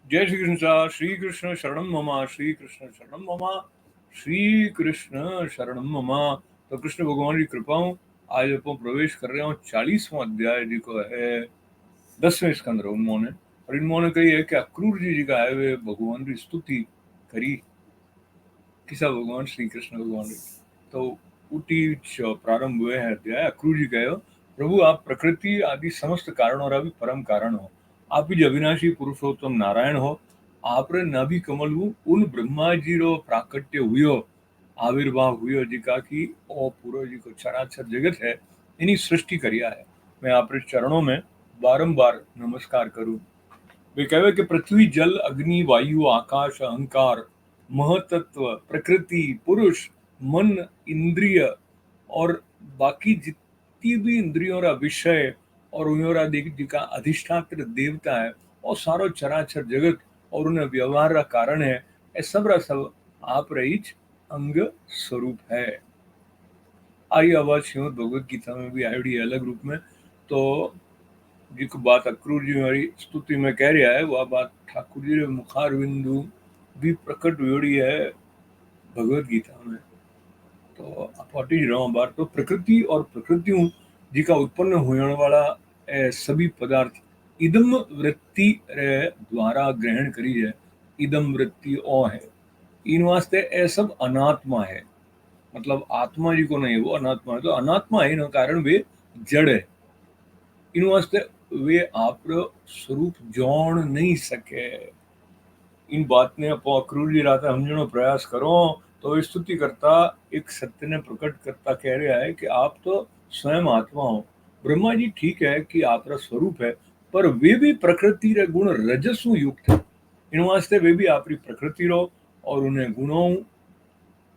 जय श्री कृष्ण साहब। श्री कृष्ण शरणम ममा, श्री कृष्ण शरणम ममा, श्री कृष्ण शरणम ममा। तो कृष्ण भगवान की कृपाओं आज अपन प्रवेश कर रहे हो 40वां अध्याय जी को है 10वें स्कंद उन्होंने। और इन्होंने कही है कि अक्रूर जी का है वे भगवान की स्तुति करी किसा भगवान श्री कृष्ण भगवान की। तो उटी प्रारंभ हुए हैं अध्याय। अक्रूर जी कहे प्रभु आप प्रकृति आदि समस्त कारणों और अभी परम कारण हो। आप ही अविनाशी पुरुषोत्तम नारायण हो। आप नाभि कमल उन ब्रह्मा जी रो प्राकट्य हुयो आविर्भाव हुयो जी का की ओ पूरो जी को चराचर जगत है इन्हीं सृष्टि करिया है। मैं आप चरणों में बारंबार नमस्कार करूं। वे कहे कि पृथ्वी जल अग्नि वायु आकाश अहंकार महतत्व प्रकृति पुरुष मन इंद्रिय और बाकी जितनी भी इंद्रियों का विषय और उनका जिका अधिष्ठात्र देवता है और सारो चराचर जगत और उन्हें व्यवहार का कारण है ये सब रा सब आप रहीच अंग स्वरूप है। आई आवाज श्रीमद भगवत गीता में भी आयोडी है अलग रूप में। तो जिको बात अक्रूर जी हमारी स्तुति में कह रहा है वह बात ठाकुर जी रे मुखार बिंदु भी प्रकट हुई है भगवत गीता में। तो अपाटी रहो बार तो प्रकृति और प्रकृतियों जी का उत्पन्न होने वाला सभी पदार्थ इदम वृत्ति रे द्वारा ग्रहण करी है। इदम वृत्ति ओ है इन वास्ते ए सब अनात्मा है। मतलब आत्मा जी को नहीं वो अनात्मा है। तो अनात्मा है इन कारण वे जड़ है। इन वास्ते वे आप स्वरूप जोड़ नहीं सके। इन बात ने अक्रूर जी रात समझने प्रयास करो तो स्तुति करता एक सत्य ने प्रकट करता कह रहा है कि आप तो स्वयं आत्मा हो। ब्रह्मा जी ठीक है कि आपका स्वरूप है पर वे भी प्रकृति रे गुण रजसु युक्त है। इन वास्ते वे भी आपकी प्रकृति रो और उन्हें गुणों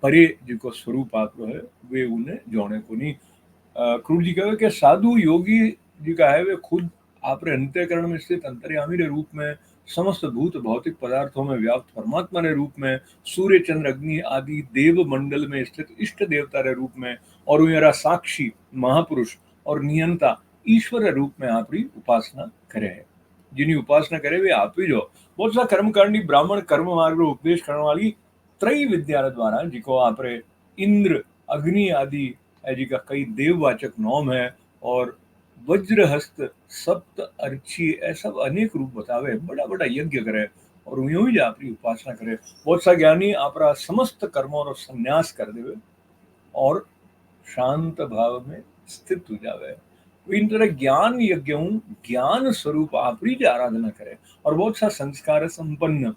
परे जिको स्वरूप आप है वे उन्हें जोड़े को नहीं। क्रूर जी कहे कि साधु योगी जी का है वे खुद आप अंतःकरण में स्थित अंतर्यामी रे रूप में समस्त भूत भौतिक पदार्थों में व्याप्त परमात्मा रे रूप में सूर्य चंद्र अग्नि आदि देव मंडल में स्थित इष्ट देवता रे रूप में और मेरा साक्षी महापुरुष और नियंता ईश्वर रे रूप में आपकी उपासना करे है। जिन्हें उपासना करे वे आप ही जो बहुत सा कर्मकांडी ब्राह्मण कर्म मार्ग रो उपदेश करने वाली त्रय विद्या द्वारा जिको आप इंद्र अग्नि आदि जी का कई देववाचक नाम है और वज्रहस्त सप्त अर्ची ऐसा अनेक रूप बतावे बड़ा बड़ा यज्ञ करे और यूं ही आपकी उपासना करे। बहुत सा ज्ञानी आपरा समस्त कर्मों और संन्यास कर देवे और शांत भाव में स्थित हो जावे। इन तरह ज्ञान यज्ञों ज्ञान स्वरूप आपरी की आराधना करे और बहुत सा संस्कार संपन्न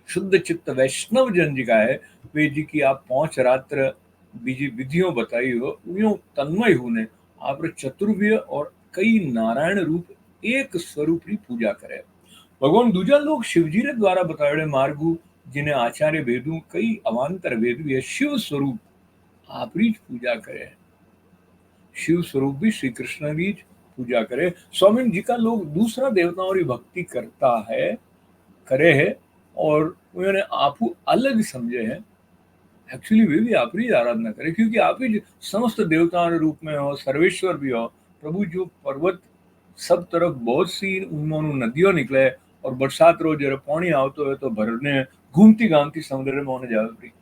शुद्ध चित्त वैष्णव जन जी का है वे जी की आप पहुंच रात्र बीजी विधियों बताई हो यूं तन्मय होने आप चतुर्व्य और कई नारायण रूप एक स्वरूप की पूजा करे। भगवान दूजा लोग शिवजी रे द्वारा बताए मार्गु जिन्हें आचार्य वेदु कई अवान्तर वेद भी है शिव स्वरूप आपरी पूजा करे। शिव स्वरूप भी श्री कृष्ण की पूजा करे। स्वामी जी का लोग दूसरा देवताओं की भक्ति करता है करे है और उन्होंने आपको अलग समझे हैं। एक्चुअली वे भी आप ही आराधना करें क्योंकि आप ही समस्त देवताओं के रूप में हो सर्वेश्वर भी हो। प्रभु जो पर्वत सब तरफ बहुत सी उनमें नदियों निकले और बरसात रो जरा पानी आवतो है तो भरने घूमती घामती समुद्र में होने जावे।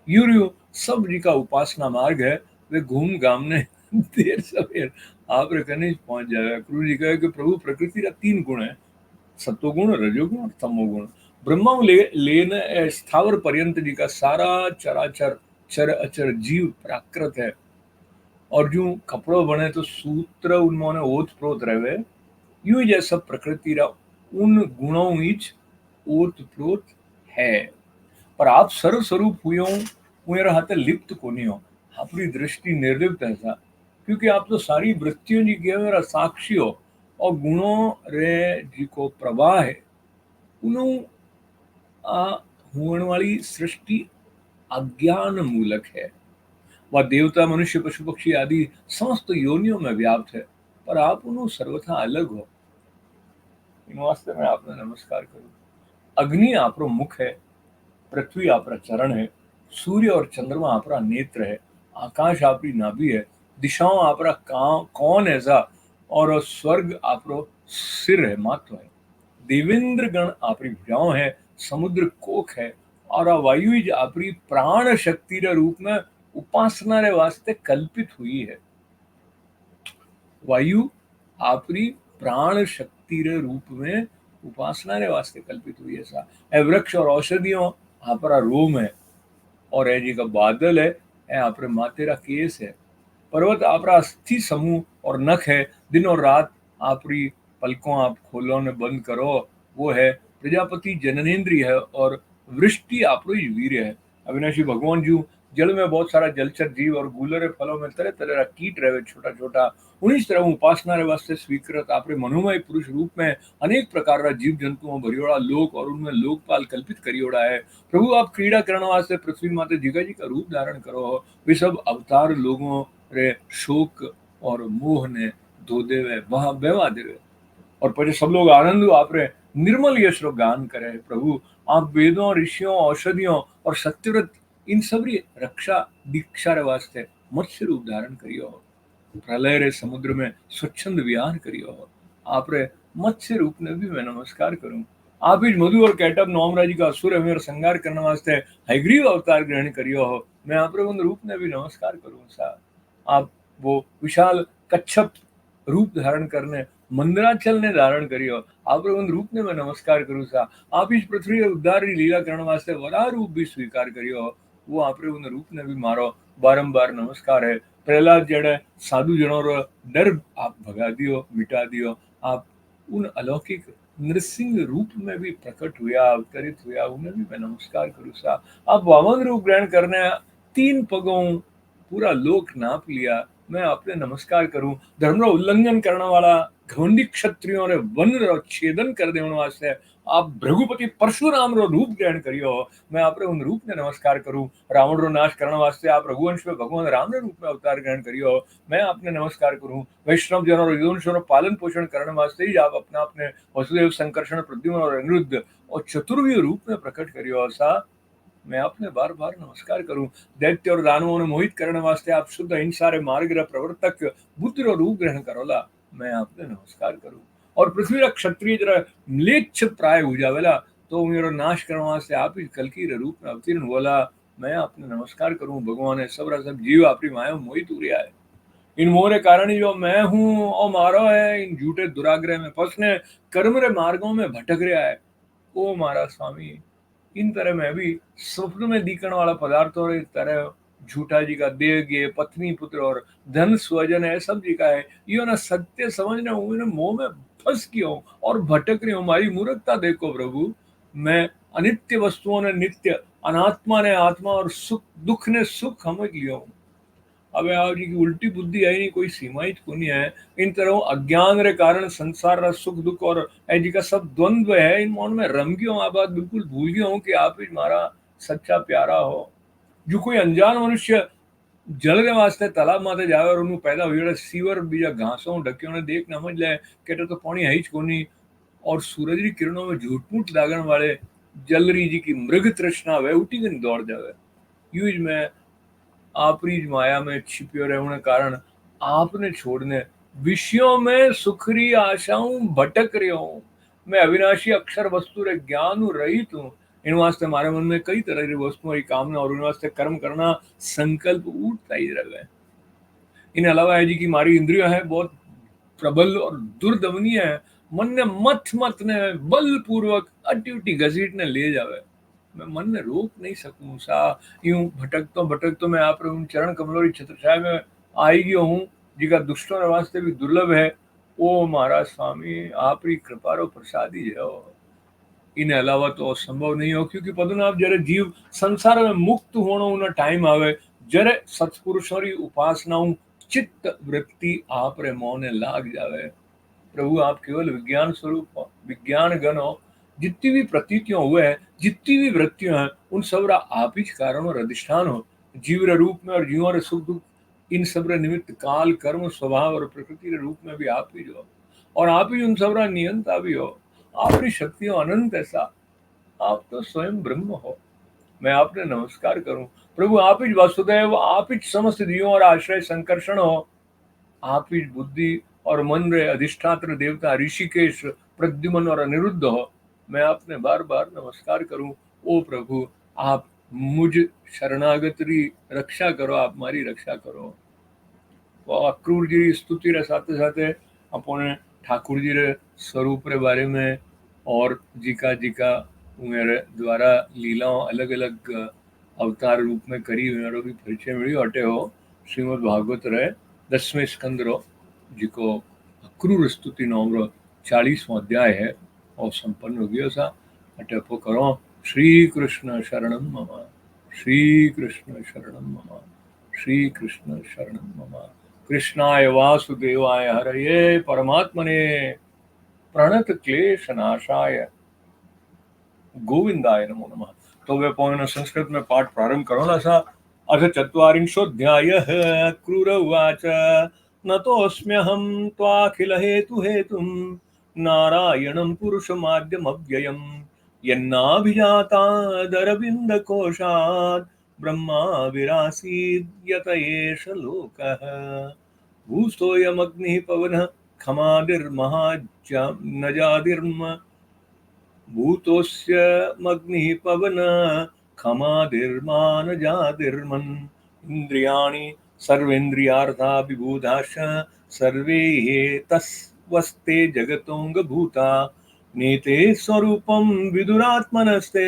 यूं सब जी का उपासना मार्ग है वे घूम घामने देर सवेर आप कने पहुंच जाएगा। गुरु जी कहे कि प्रभु प्रकृति का तीन गुण है सत्वगुण रजोगुण और तमोगुण। ब्रह्मा लेन स्थावर पर्यंत जी का सारा चराचर चर अचर जीव प्राकृत है और जो कपड़ों बने तो सूत्र उन्होंने ओत प्रोत रहे यूं ही जैसा प्रकृति रा उन गुणों इच ओत प्रोत है। पर आप सर्व स्वरूप हुए मेरा हाथ लिप्त को नहीं हो अपनी दृष्टि निर्लिप्त है सा क्योंकि आप तो सारी वृत्तियों जी के मेरा साक्षी हो और गुणों रे जी को प्रवाह है उन्हों आ होने वाली सृष्टि अज्ञान मूलक है। वह देवता मनुष्य पशु पक्षी आदि समस्त योनियों में व्याप्त है पर आप उन्हों सर्वथा अलग हो। इन वास्ते में आपने नमस्कार करूं। अग्नि आपरो मुख है पृथ्वी आपरा चरण है सूर्य और चंद्रमा आपरा नेत्र है आकाश आपरी नाभि है दिशाओं आपरा कौन ऐसा और स्वर्ग आपरो सिर है मात्व है। देवेंद्र गण आपरी भुजाओं है, समुद्र कोख है और आ वायु ज आपरी प्राण शक्ति रे रूप में उपासना रे वास्ते कल्पित हुई है। वायु आपरी प्राण शक्ति रे रूप में उपासना रे वास्ते कल्पित हुई है सा। ए वृक्ष और औषधियों आपरा रोम है और ए जी का बादल है, ए आपरे माथे रा केस है। पर्वत आपरा अस्थि समूह और नख है। दिन और रात आपरी पलकों आप खोलो ने बंद करो, वो है। प्रजापति जननेन्द्रिय है और वृष्टि आपरो ही वीर है। अविनाशी भगवान जू जल में बहुत सारा जलचर जीव और गूलरे फलों में तरह तरह का कीट रहे छोटा छोटा। उन्हीं तरह उपासना रे वास्ते स्वीकृत आपरे मनोमय पुरुष रूप में अनेक प्रकार रा जीव जंतुओं भरियोड़ा लोक और उनमें लोकपाल कल्पित करियोड़ा है। प्रभु आप क्रीड़ा करण वास्ते पृथ्वी माते जिगा जी का रूप धारण करो हो। वे सब अवतार लोगों रे शोक और मोह ने धो देवे वहां बेवा देवे और પછી सब लोग आनंद आपरे निर्मल यश रो गान करे। प्रभु आप वेदों ऋषियों औषधियों और सत्यव्रत इन सबरी रक्षा दीक्षा रे वास्ते मत्स्य रूप धारण करियो हो। प्रलय रे समुद्र में स्वच्छंद विहार करियो हो। आप रे मत्स्य रूप ने भी मैं नमस्कार करूं। आप इस मधु और कैटब नौमरा जी का असुर हमें संगार करने वास्ते हयग्रीव अवतार ग्रहण करियो हो। मैं आप रे उन रूप ने भी नमस्कार करूं सा। आप वो विशाल कच्छप रूप धारण करने मंदराचल ने धारण करियो। आप उन रूप ने मैं नमस्कार करूं सा। आप इस पृथ्वी रे उद्धार री लीला करण वास्ते वरा रूप भी स्वीकार करियो। वो आप रे उन रूप ने भी मारो बारंबार नमस्कार है। प्रहलाद जड़े साधु जनों रो डर आप भगा दियो मिटा दियो। आप उन अलौकिक नृसिंह रूप में भी प्रकट हुआ अवतरित हुआ, उन्हें भी मैं नमस्कार करूं सा। आप वामन रूप ग्रहण करने 3 पगों पूरा लोक नाप लिया, मैं आपने नमस्कार करूं। धर्म रो उल्लंघन करने वाला घमंडी क्षत्रियों रे वन रो छेदन कर देने वास्ते आप भृगुपति परशुराम रो रूप ग्रहण करियो। मैं आपरे उन रूप ने नमस्कार करूं। रावण रो नाश करने वास्ते आप रघुवंश में भगवान राम रे रूप में अवतार ग्रहण करियो। मैं आपने नमस्कार करूं। वैष्णव जनों रो यदुवंश रो पालन पोषण करने वास्ते ही आप अपना अपने वसुदेव संकर्षण प्रद्युम्न और अनिरुद्ध और चतुर्व्यूह रूप में प्रकट करियो। ऐसा मैं आपने बार बार नमस्कार करूं। दैत्य और दानवों ने मोहित करने वास्ते आप शुद्ध अहिंसा रे मार्ग रे प्रवर्तक बुद्ध रो रूप ग्रहण करोला, मैं आपने नमस्कार करूं। और पृथ्वी रा क्षत्रिय जरा म्लेच्छ प्राय हो जावेला तो मेरो नाश करने वास्ते आप ही कल्कि रे रूप में अवतीर्ण हुआ, मैं आपने नमस्कार करूं। भगवान है सबरा सब जीव आपरी माया में मोहित हो रहा है। इन मोरे कारण ही जो मैं हूं और मारो है इन झूठे दुराग्रह में फंसने कर्म रे मार्गों में भटक रहा है। ओ मारा स्वामी, इन तरह मैं भी स्वप्न में दिखने वाला पदार्थों रे तरह झूठा जी का देह पत्नी पुत्र और धन स्वजन है सब जी का है, यो ना सत्य समझने हूँ मोह में फंस गया हूँ और भटक रही हूँ। हमारी मूर्खता देखो प्रभु। मैं अनित्य वस्तुओं ने नित्य, अनात्मा ने आत्मा और सुख दुख ने सुख समझ लिया हूँ। अब आप जी की उल्टी बुद्धि है नहीं, कोई सीमा ही नहीं है। इन तरह अज्ञान रे कारण संसार रा सुख दुख और ए जी का सब द्वंद्व है, इन मन में रम गयो हूं। आ बात बिल्कुल भूल गया हूँ कि आप ही हमारा सच्चा प्यारा हो। जो कोई अनजान मनुष्य जल रे वास्ते तालाब माथे जावे और उन्हें पैदा हुए सीवर बीजा घासों ढक्यों ने देख न समझ ले के तो पानी है ही कोनी और सूरज की किरणों में झूठमूठ लागण वाले जलरी जी की मृग तृष्णा वे उठी गन दौड़ जावे। यूज में आपरी माया में छिपे रहने कारण आपने छोड़ने विषयों में सुखरी आशाओं भटक रही हूं। मैं अविनाशी अक्षर वस्तु रे ज्ञान रहित हूँ। इन वास्ते हमारे मन में कई तरह की वस्तुओं की कामना और इन वास्ते कर्म करना संकल्प उठता ही रहे। इन अलावा है जी की हमारी इंद्रिया है बहुत प्रबल और दुर्दमनीय है। मन ने मत मत ने बलपूर्वक अटी उटी घसीटने ले जावे। मैं मन ने रोक नहीं सकूं सा। यूं भटक तो मैं आप रे उन चरण कमलों की छत्र छाया में आई गयो हूँ जिका दुष्टों रे वास्ते भी दुर्लभ है। ओ महाराज स्वामी आप री कृपा रो प्रसादी है। इन अलावा तो असंभव नहीं हो क्योंकि पद्मनाभ जरे जीव संसार में मुक्त होनो उन टाइम आवे जरे सत्पुरुषों री उपासनाओं चित्त वृत्ति आप रे मोने लाग जावे। प्रभु आप केवल विज्ञान स्वरूप हो, विज्ञान गण हो। जितनी भी प्रतीतियां हुए हैं, जितनी भी वृत्तियां हैं, उन सब रा आप ही कारण और अधिष्ठान हो। जीव रे रूप में और जीवों रे सुख दुख इन सब रे निमित्त काल कर्म स्वभाव और प्रकृति रे रूप में भी आप ही जो और आप ही उन सब रा नियंता भी हो। आपकी शक्तियों अनंत ऐसा, आप तो स्वयं ब्रह्म हो। मैं आपने नमस्कार करूं। प्रभु आप ही वासुदेव, आप ही समस्त जीवों और आश्रय संकर्षण हो। आप ही बुद्धि और मन रे अधिष्ठात्र देवता ऋषिकेश प्रद्युम्न और अनिरुद्ध हो, मैं आपने बार बार नमस्कार करूं, ओ प्रभु आप मुझ शरणागतरी रक्षा करो, आप मारी रक्षा करो। तो अक्रूर जी स्तुति रे साथे साथे अपने ठाकुर जी रे स्वरूप रे बारे में और जीका जीका मेरे द्वारा लीलाओं अलग अलग अवतार रूप में करी मेरो भी परिचय मिली अटे हो श्रीमद भागवत रे 10वें स्कंद रो जिको अक्रूर स्तुति नाम रो 40वां अध्याय है और संपन्न हो गयो सा अटे पो करो। श्री कृष्ण शरणम मम, श्री कृष्ण शरणम मम, श्री कृष्ण शरणम मम। कृष्णाय वासुदेवाय हरये परमात्मने प्रणत क्लेश नाशाय गोविंदाय नमो नमः। तो वे पौन संस्कृत में पाठ प्रारंभ करो ना सा। अथ चत्वारिंशोऽध्यायः। क्रूर उवाच नतोऽस्म्यहं त्वाखिल हेतु हेतुं नारायणं पुरुषमाद्यमव्ययम् यन्नाभिजातादरविन्दकोशात् ब्रह्मा विरासीद् यत एष लोकः भूस्तोऽयमग्निः पवनः खमादिर्महानजादिर्म भूतोऽस्यमग्निः पवनः खमादिर्मानजादिर्मन् इन्द्रियाणि सर्वेन्द्रियार्था विबुधाश्च सर्वे तस्वस्ते जगतोऽङ्गभूता नीते स्वरूपं विदुरात्मनस्ते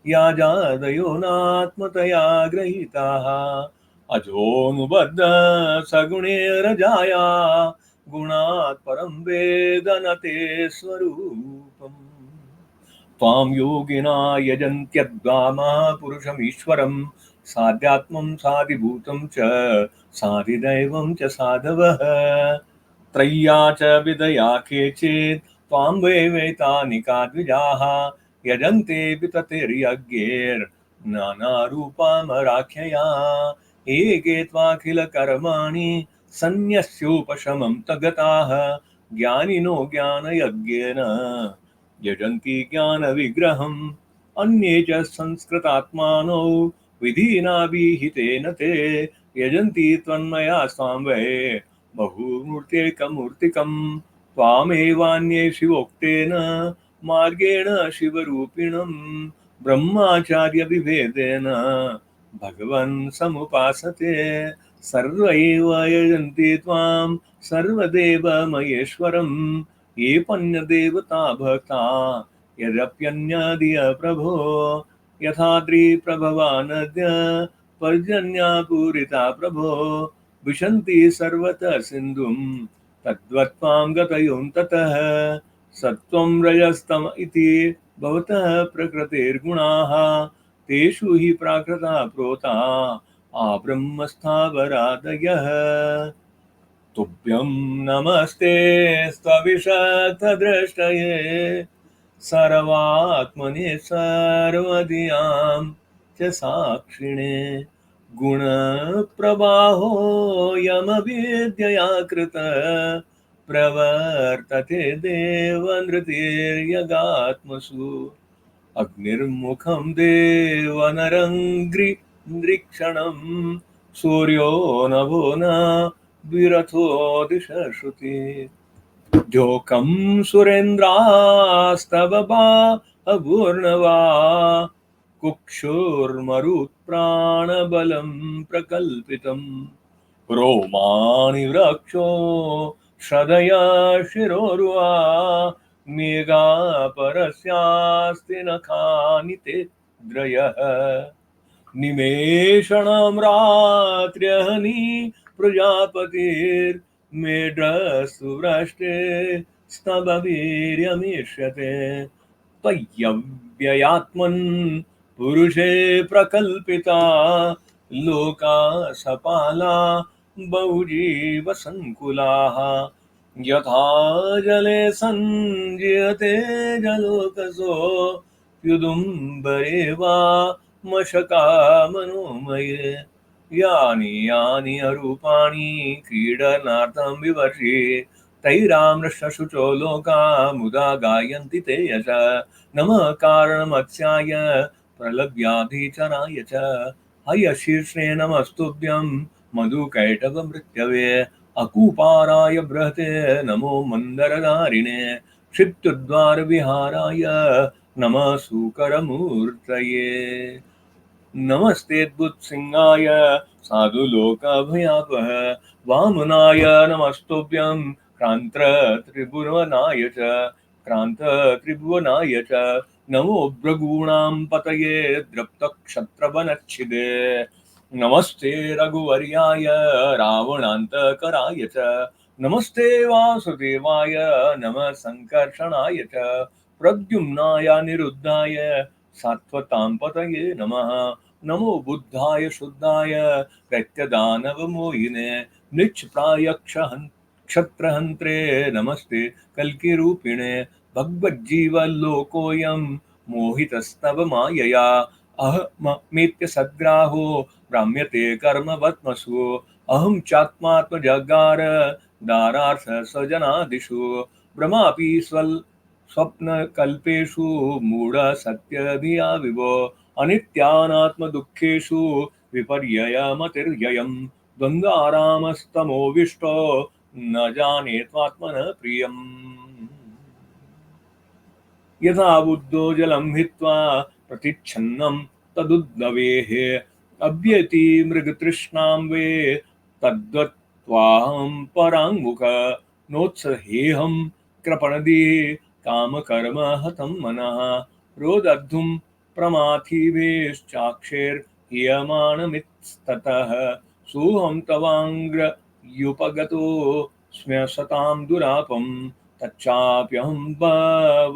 या जादयो नात्मतया गृहीताः अजोऽनुबद्ध सगुणेरजाया गुणात् परं वेद न ते स्वरूपम् त्वां योगिना यजन्त्यद्वामा पुरुषमीश्वरं साध्यात्मं साधिभूतं च साधिदैवं च साधवः त्रय्या च विदया केचित् त्वां वैवेतानिका द्विजाः यजन्ते विततिर्यज्ञैर्नानारूपामराख्यया एके त्वाखिलकर्माणि सन्न्यस्योपशमं तगताः ज्ञानिनो ज्ञानयज्ञेन यजन्ति ज्ञानविग्रहम् अन्ये च संस्कृतात्मानो विधिना विहितेन ते यजन्ति त्वन्मया स्वां वै बहुमूर्त्येकमूर्तिकम् त्वामेवान्ये शिवोक्तेन मार्गेण शिवरूपिणम् ब्रह्माचार्यविभेदेन भगवन् समुपासते सर्व एव यजन्ति त्वां सर्वदेवमहेश्वरम् ये पन्यदेवता भक्ता यद्यप्यन्यादिय प्रभो यथाद्रिप्रभवानद्य पर्जन्यापूरिता प्रभो विशन्ति सर्वतः सिन्धुं तद्वत्त्वां गतयोऽन्ततः सत्त्वं रजस्तम इति भवतः प्रकृतिर्गुणाः तेषु हि प्राकृता प्रोता आब्रह्मस्थावरादयः तुभ्यं नमस्ते स्तविषक्तदृष्टये सर्वात्मने सर्वधियां च साक्षिणे गुणप्रवाहो यमविद्यया कृत प्रवर्तते देवनृतिर्यगात्मसु अग्निर्मुखं देवनरङ्घ्रिक्षणं सूर्यो नभो न विरथो दिशश्रुति जोकं सुरेन्द्रास्तव बाहुर्नवा कुक्षुर्मरुत्प्राणबलं प्रकल्पितं रोमाणि वृक्षो श्रदया शिरोरुवा मेघा परस्यास्ति नखानि ते द्रयः निमेषणं रात्र्यहनि प्रजापतिर्मेढ्रस्तु वृष्टे स्तबवीर्यमीष्यते त्वय्यव्ययात्मन् पुरुषे प्रकल्पिता लोका सपाला बहुजीवसङ्कुलाः यथा जले सञ्जीयते जलोकसो युदुम्बरे वा मशका मनोमये यानि यानि अरूपाणि क्रीडनार्थं विवर्षे तैरामृष्टशुचो लोका मुदा गायन्ति ते यश नमः कारणमत्स्याय प्रलभ्याधिचराय च हयशीर्षे नमस्तुभ्यं मधुकैटभमृत्यवे अकूपाराय बृहते नमो मन्दरधारिणे क्षिप्तद्वारविहाराय नमः सूकरमूर्तये। नमस्तेऽद्भुतसिंहाय साधुलोकभयापः वामनाय नमस्तुभ्यं क्रान्तत्रिभुवनाय च नमो भृगूणां पतये द्रप्तक्षत्रवनच्छिदे नमस्ते रघुवर्याय रावणान्तकराय च नमस्ते वासुदेवाय नमः संकर्षणाय च प्रद्युम्नाय निरुद्धाय सात्वतां पतये नमः नमो बुद्धाय शुद्धाय दैत्यदानवमोहिने क्षत्रहन्त्रे नमस्ते कल्किरूपिणे भगवज्जीवल्लोकोऽयं मोहितस्तव मायया अहमेत्य सद्ग्राहो भ्राम्यते कर्मवत्मसु अहं चात्मात्मजगार दारार्थ स्वजनादिषु भ्रमापि स्वप्नकल्पेषु मूढसत्यधिया विभो अनित्यानात्मदुःखेषु विपर्ययमतिर्ययम् द्वन्द्वारामस्तमोविष्टो न जाने त्वात्मनः प्रियम् यथा बुद्धो जलं हित्वा प्रतिच्छन्नं तदुद्भवेः अभ्यति मृगतृष्णां वे तद्वत्त्वाहं पराङ्मुख नोत्सहेऽहं कृपणदिः कामकर्म हतं मनः रोदद्धुं प्रमाथिभिश्चाक्षैर्हीयमाणमितस्ततः सोऽहं तवाङ्घ्र्युपगतो स्म्यसतां दुरापम् तच्चाप्यहं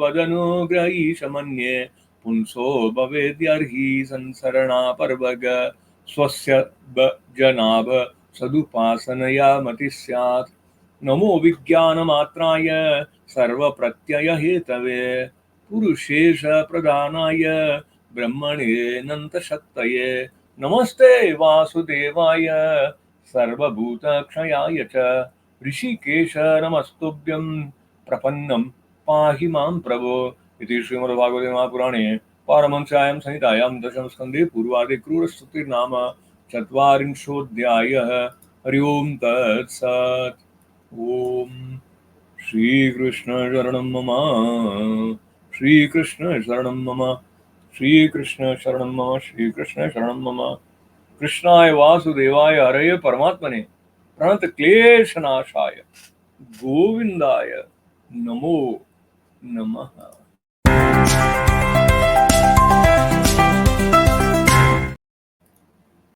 वदनुग्रहीश मन्ये पुंसो भवेद्यर्हि संसरणापर्वग स्वस्य जनाभ सदुपासनया मतिः स्यात् नमो विज्ञानमात्राय सर्वप्रत्ययहेतवे पुरुषेश प्रधानाय ब्रह्मणेऽनन्तशक्तये नमस्ते वासुदेवाय सर्वभूतक्षयाय च ऋषिकेश नमस्तुभ्यं प्रपन्नं पाहि मां प्रभो इति श्रीमद्भागवते महापुराणे पारमहंस्यां संहितायां दशमस्कन्धे पूर्वार्धे क्रूरस्तुतिर्नाम चत्वारिंशोऽध्यायः। हरि ओं तत्सत्। ओम श्रीकृष्ण शरणं मम श्रीकृष्ण शरणं मम श्रीकृष्ण शरणं मम श्रीकृष्ण शरणं मम कृष्णाय वासुदेवाय हरये परमात्मने प्रणत क्लेशनाशाय गोविंदाय नमो नमः।